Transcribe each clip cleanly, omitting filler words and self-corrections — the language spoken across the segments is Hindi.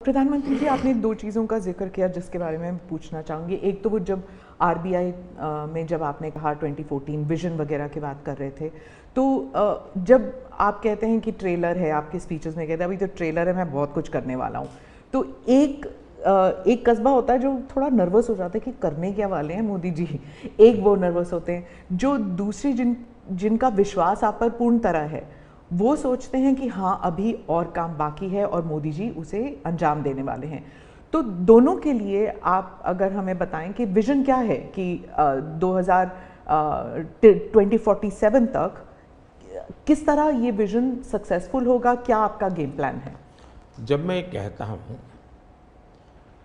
प्रधानमंत्री जी, आपने दो चीज़ों का जिक्र किया जिसके बारे में पूछना चाहूँगी। एक तो वो जब आरबीआई में जब आपने कहा 2014 विजन वगैरह की बात कर रहे थे, तो जब आप कहते हैं कि ट्रेलर है, आपके स्पीचेस में कहते हैं अभी तो ट्रेलर है, मैं बहुत कुछ करने वाला हूँ, तो एक कस्बा होता है जो थोड़ा नर्वस हो जाता है कि करने क्या वाले हैं मोदी जी। एक वो नर्वस होते हैं जो दूसरी जिनका विश्वास आप पर पूर्ण तरह है, वो सोचते हैं कि हाँ अभी और काम बाकी है और मोदी जी उसे अंजाम देने वाले हैं। तो दोनों के लिए आप अगर हमें बताएं कि विजन क्या है कि 2047 तक किस तरह ये विजन सक्सेसफुल होगा, क्या आपका गेम प्लान है? जब मैं कहता हूँ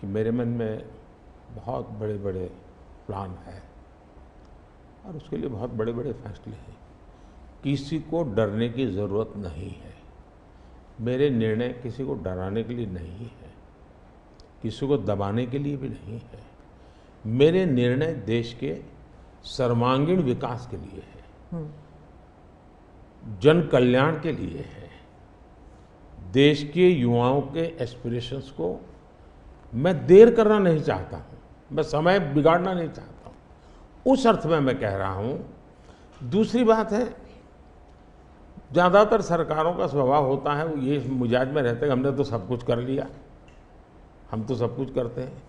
कि मेरे मन में बहुत बड़े बड़े प्लान हैं और उसके लिए बहुत बड़े बड़े फैसले हैं, किसी को डरने की ज़रूरत नहीं है। मेरे निर्णय किसी को डराने के लिए नहीं है, किसी को दबाने के लिए भी नहीं है। मेरे निर्णय देश के सर्वांगीण विकास के लिए है, जन कल्याण के लिए है, देश के युवाओं के एस्पिरेशंस को मैं देर करना नहीं चाहता हूँ, मैं समय बिगाड़ना नहीं चाहता हूँ, उस अर्थ में मैं कह रहा हूँ। दूसरी बात है, ज़्यादातर सरकारों का स्वभाव होता है वो ये मिजाज में रहते हैं हमने तो सब कुछ कर लिया, हम तो सब कुछ करते हैं।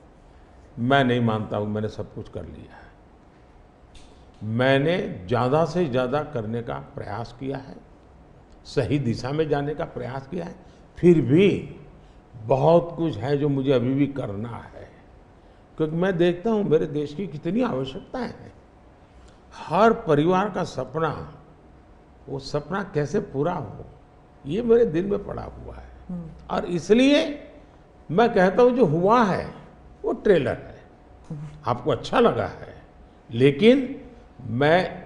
मैं नहीं मानता हूँ मैंने सब कुछ कर लिया है। मैंने ज़्यादा से ज़्यादा करने का प्रयास किया है, सही दिशा में जाने का प्रयास किया है, फिर भी बहुत कुछ है जो मुझे अभी भी करना है, क्योंकि मैं देखता हूँ मेरे देश की कितनी आवश्यकताएं हैं। हर परिवार का सपना, वो सपना कैसे पूरा हो, ये मेरे दिल में पड़ा हुआ है। और इसलिए मैं कहता हूँ जो हुआ है वो ट्रेलर है, आपको अच्छा लगा है, लेकिन मैं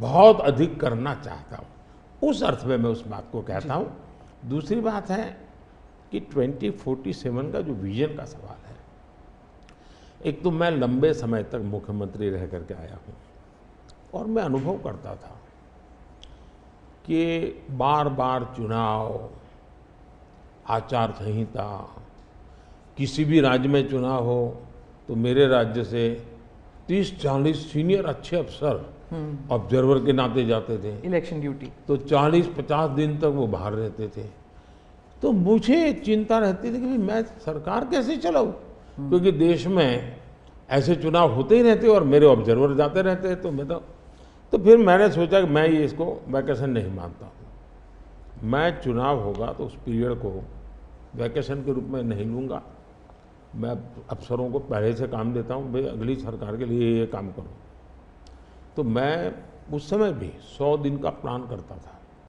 बहुत अधिक करना चाहता हूँ, उस अर्थ में मैं उस बात को कहता हूँ। दूसरी बात है कि 2047 का जो विजन का सवाल है, एक तो मैं लंबे समय तक मुख्यमंत्री रह करके आया हूँ और मैं अनुभव करता था कि बार बार चुनाव, आचार संहिता, किसी भी राज्य में चुनाव हो तो मेरे राज्य से 30-40 सीनियर अच्छे अफसर ऑब्जर्वर के नाते जाते थे इलेक्शन ड्यूटी, तो 40-50 दिन तक वो बाहर रहते थे। तो मुझे चिंता रहती थी कि मैं सरकार कैसे चलाऊं, क्योंकि देश में ऐसे चुनाव होते ही रहते और मेरे ऑब्जर्वर जाते रहते। तो फिर मैंने सोचा कि मैं ये इसको वैकेशन नहीं मानता हूँ। मैं चुनाव होगा तो उस पीरियड को वैकेशन के रूप में नहीं लूँगा। मैं अफसरों को पहले से काम देता हूँ, भाई अगली सरकार के लिए ये काम करो। तो मैं उस समय भी 100 दिन का प्लान करता था